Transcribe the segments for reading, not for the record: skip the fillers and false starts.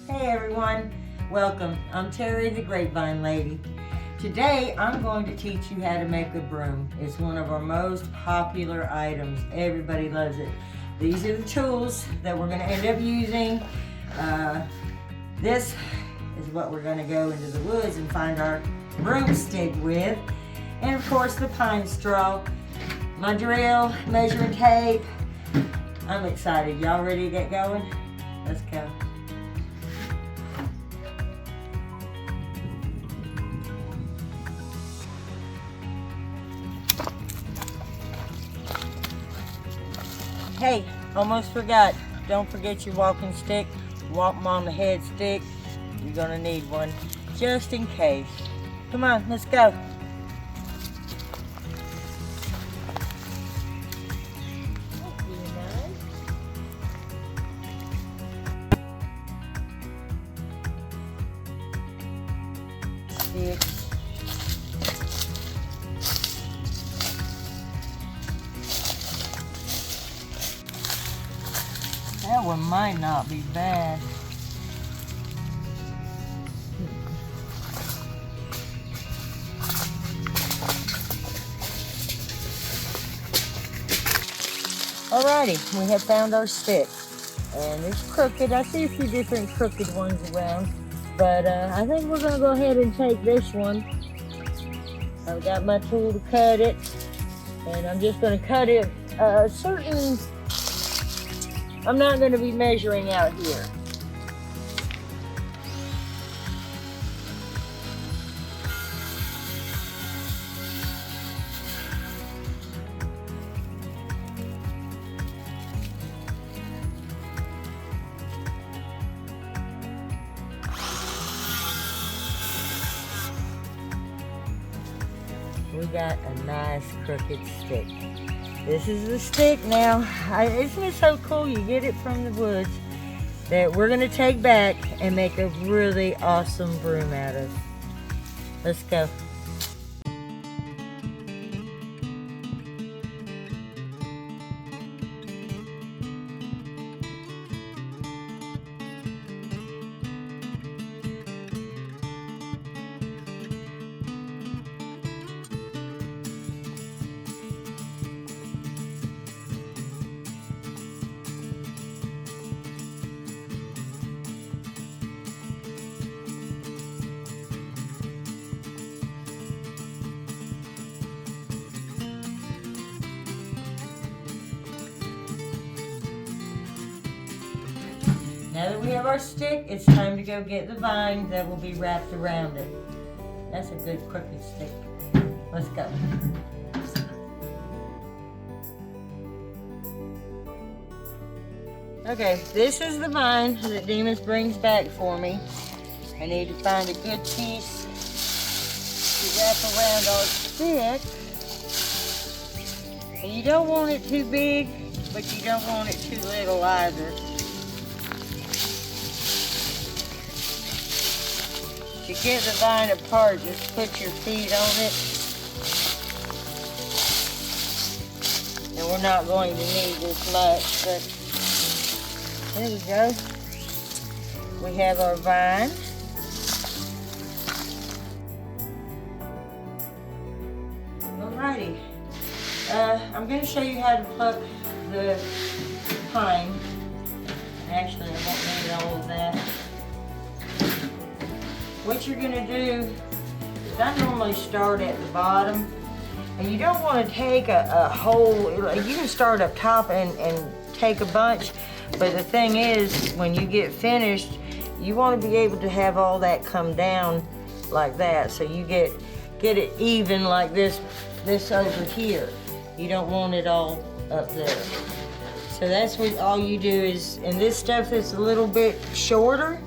Hey everyone, welcome. I'm Terry the Grapevine Lady. Today I'm going to teach you how to make a broom. It's one of our most popular items. Everybody loves it. These are the tools that we're going to end up using. This is what we're going to go into the woods and find our broomstick with. And of course the pine straw, my drill, measuring tape. I'm excited. Y'all ready to get going? Let's go. Hey, almost forgot. Don't forget your walking stick. Walk 'em on the head stick. You're gonna need one just in case. Come on, let's go. Sticks. That one might not be bad. Alrighty, we have found our stick. And it's crooked. I see a few different crooked ones around. But I think we're going to go ahead and take this one. I've got my tool to cut it. And I'm just going to cut it I'm not going to be measuring out here. We got a nice crooked stick. This is the stick now. Isn't it so cool? You get it from the woods that we're going to take back and make a really awesome broom out of. Let's go. Now that we have our stick, it's time to go get the vine that will be wrapped around it. That's a good crooked stick. Let's go. Okay, this is the vine that Demas brings back for me. I need to find a good piece to wrap around our stick. And you don't want it too big, but you don't want it too little either. To get the vine apart, just put your feet on it. And we're not going to need this much, but there we go. We have our vine. Alrighty. I'm going to show you how to pluck the pine. Actually, I won't need all of that. What you're going to do is I normally start at the bottom, and you don't want to take a whole, you can start up top and take a bunch, but the thing is, when you get finished, you want to be able to have all that come down like that, so you get it even like this over here. You don't want it all up there. So that's what all you do is, and this stuff that's a little bit shorter,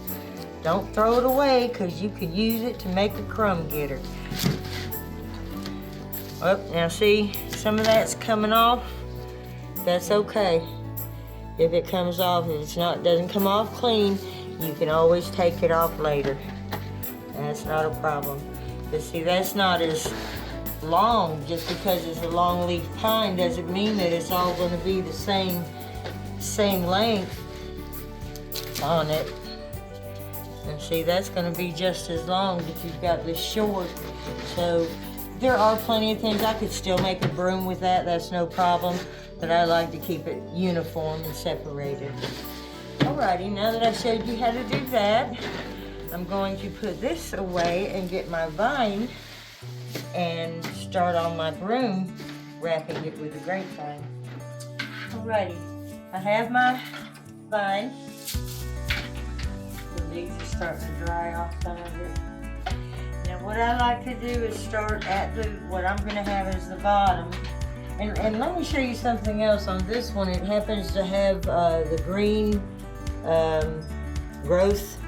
don't throw it away, because you could use it to make a crumb getter. Oh, now see, some of that's coming off. That's okay. If it comes off, if it's not, doesn't come off clean, you can always take it off later. That's not a problem. But see, that's not as long. Just because it's a long leaf pine doesn't mean that it's all going to be the same length on it. And see, that's going to be just as long if you've got this short. So there are plenty of things. I could still make a broom with that. That's no problem. But I like to keep it uniform and separated. Alrighty, now that I showed you how to do that, I'm going to put this away and get my vine and start on my broom, wrapping it with a grapevine. Alrighty, I have my vine. The leaves are starting to dry off some of it. Now what I like to do is start at what I'm going to have as the bottom. And let me show you something else on this one. It happens to have the green growth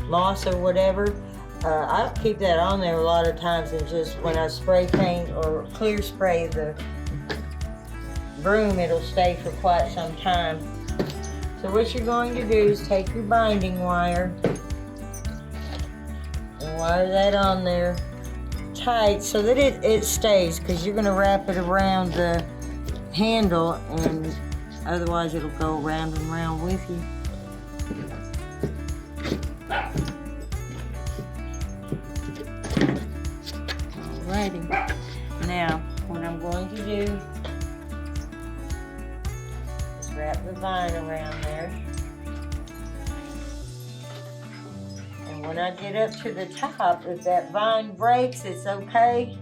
moss or whatever. I keep that on there a lot of times, and just when I spray paint or clear spray the broom, it'll stay for quite some time. So what you're going to do is take your binding wire and wire that on there tight so that it stays, because you're going to wrap it around the handle, and otherwise it'll go round and round with you. Alrighty, now what I'm going to do is wrap the vine around there, and when I get up to the top, if that vine breaks, it's okay.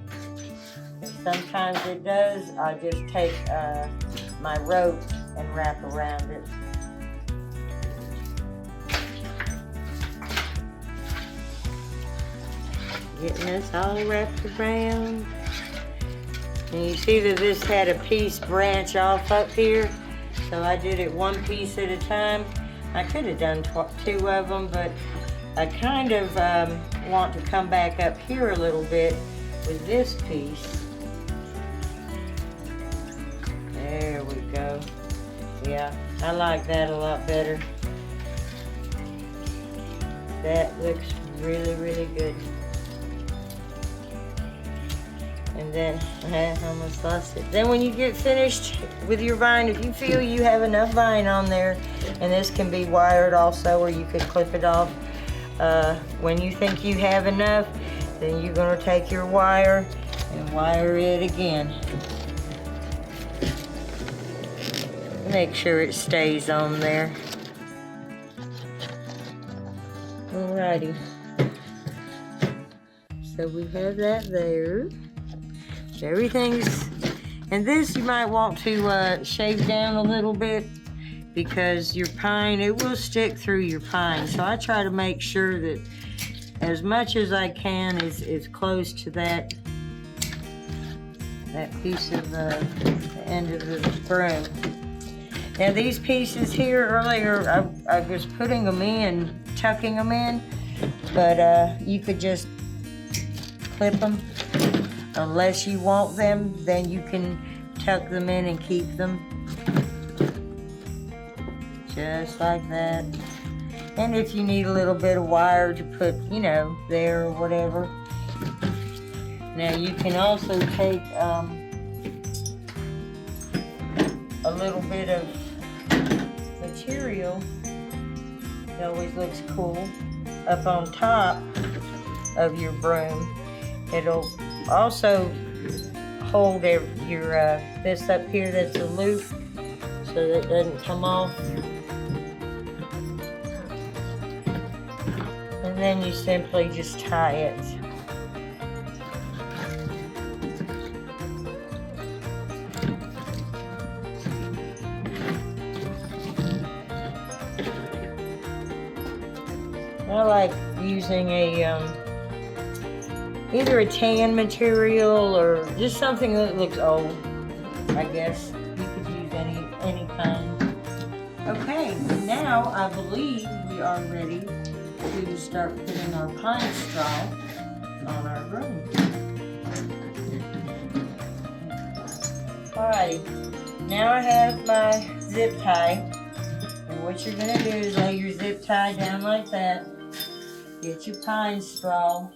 If sometimes it does, I'll just take my rope and wrap around it. Getting this all wrapped around. And you see that this had a piece branch off up here, so I did it one piece at a time. I could have done two of them, but I kind of want to come back up here a little bit with this piece. There we go. Yeah, I like that a lot better. That looks really, really good. And then, I almost lost it. Then when you get finished with your vine, if you feel you have enough vine on there, and this can be wired also, or you could clip it off. When you think you have enough, then you're gonna take your wire and wire it again. Make sure it stays on there. Alrighty. So we have that there. Everything's, and this you might want to shave down a little bit, because your pine, it will stick through your pine. So I try to make sure that as much as I can is close to that piece of the end of the broom. Now these pieces here earlier, I was putting them in, tucking them in, but you could just clip them. Unless you want them, then you can tuck them in and keep them. Just like that. And if you need a little bit of wire to put, you know, there or whatever. Now you can also take a little bit of material, it always looks cool, up on top of your broom. It'll also hold your this up here that's a loop, so that it doesn't come off. And then you simply just tie it. I like using either a tan material or just something that looks old, I guess. You could use any kind. Okay, now I believe we are ready to start putting our pine straw on our broom. Alrighty, now I have my zip tie. And what you're going to do is lay your zip tie down like that. Get your pine straw.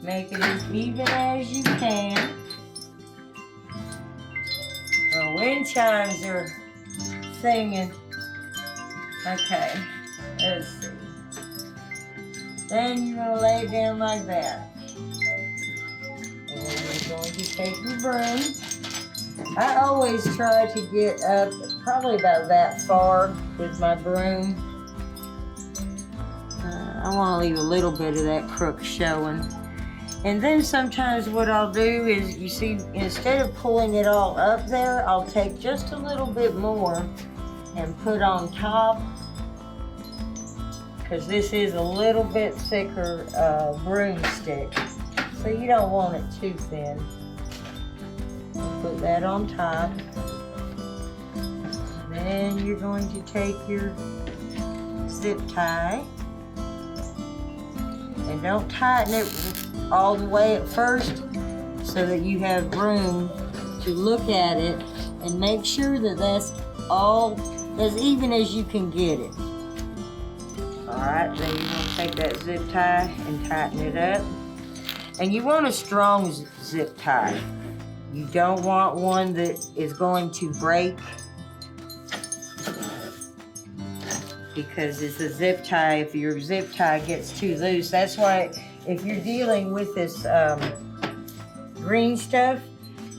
Make it as even as you can. The wind chimes are singing. Okay, let's see. Then you're gonna lay it down like that. And then you're going to take your broom. I always try to get up probably about that far with my broom. I want to leave a little bit of that crook showing. And then sometimes what I'll do is, you see, instead of pulling it all up there, I'll take just a little bit more and put on top, because this is a little bit thicker broomstick, so you don't want it too thin. Put that on top. Then you're going to take your zip tie, and don't tighten it all the way at first, so that you have room to look at it and make sure that that's all as even as you can get it. Alright, then you're going to take that zip tie and tighten it up. And you want a strong zip tie. You don't want one that is going to break, because it's a zip tie. If your zip tie gets too loose, that's why if you're dealing with this green stuff,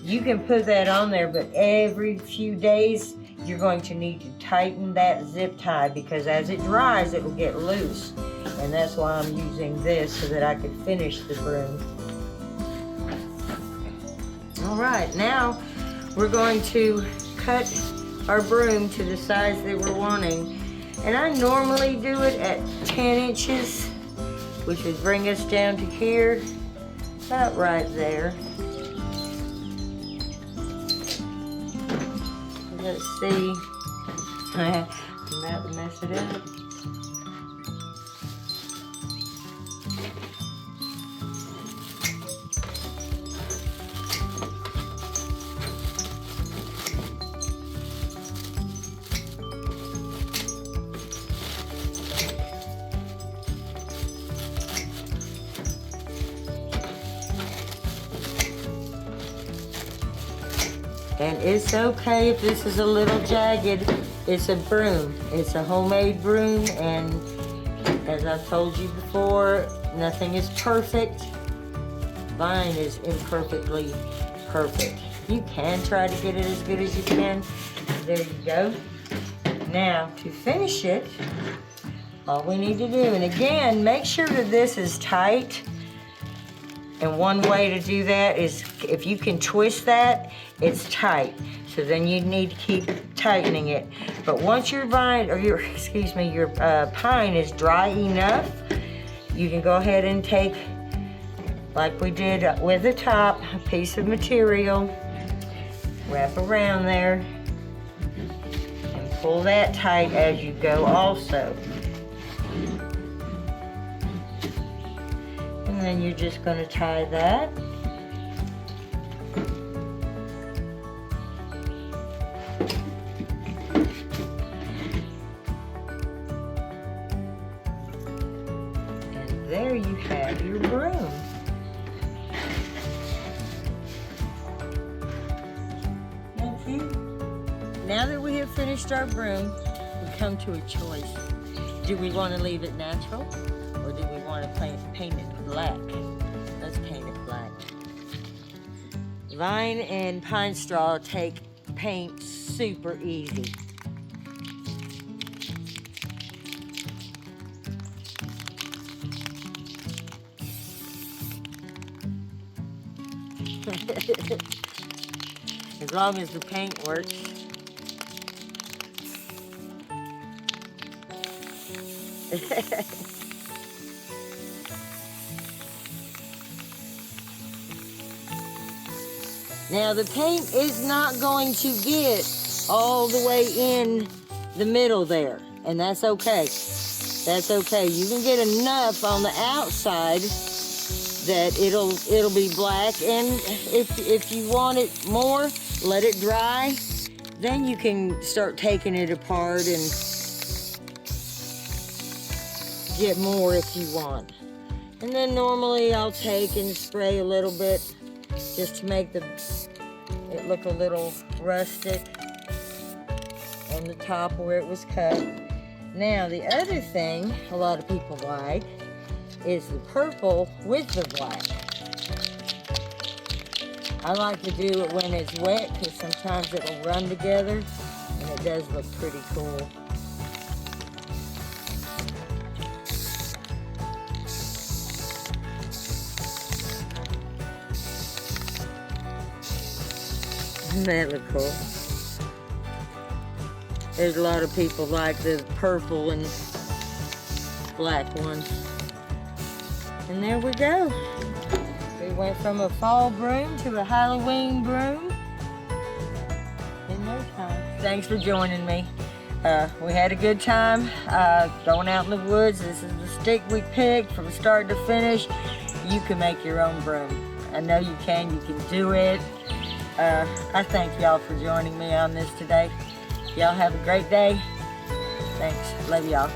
you can put that on there, but every few days you're going to need to tighten that zip tie, because as it dries it will get loose. And that's why I'm using this, so that I could finish the broom. Alright, now we're going to cut our broom to the size that we're wanting. And I normally do it at 10 inches, which would bring us down to here, about right there. Let's see. I'm about to mess it up. And it's okay if this is a little jagged. It's a broom. It's a homemade broom, and as I've told you before, nothing is perfect. Mine is imperfectly perfect. You can try to get it as good as you can. There you go. Now, to finish it, all we need to do, and again, make sure that this is tight. And one way to do that is, if you can twist that, it's tight. So then you need to keep tightening it. But once your vine, or your pine is dry enough, you can go ahead and take, like we did with the top, a piece of material, wrap around there, and pull that tight as you go also. And then you're just going to tie that. And there you have your broom. That's it. Now that we have finished our broom, we come to a choice. Do we want to leave it natural, or do we want to paint it black? Let's paint it black. Vine and pine straw take paint super easy. As long as the paint works. Now the paint is not going to get all the way in the middle there, and that's okay. That's okay. You can get enough on the outside that it'll be black, and if you want it more, let it dry. Then you can start taking it apart and get more if you want. And then normally I'll take and spray a little bit just to make it look a little rustic on the top where it was cut. Now the other thing a lot of people like is the purple with the black. I like to do it when it's wet because sometimes it'll run together and it does look pretty cool. Doesn't that look cool? There's a lot of people like the purple and black ones. And there we go. We went from a fall broom to a Halloween broom in no time. Thanks for joining me. We had a good time going out in the woods. This is the stick we picked from start to finish. You can make your own broom. I know you can do it. I thank y'all for joining me on this today. Y'all have a great day. Thanks. Love y'all.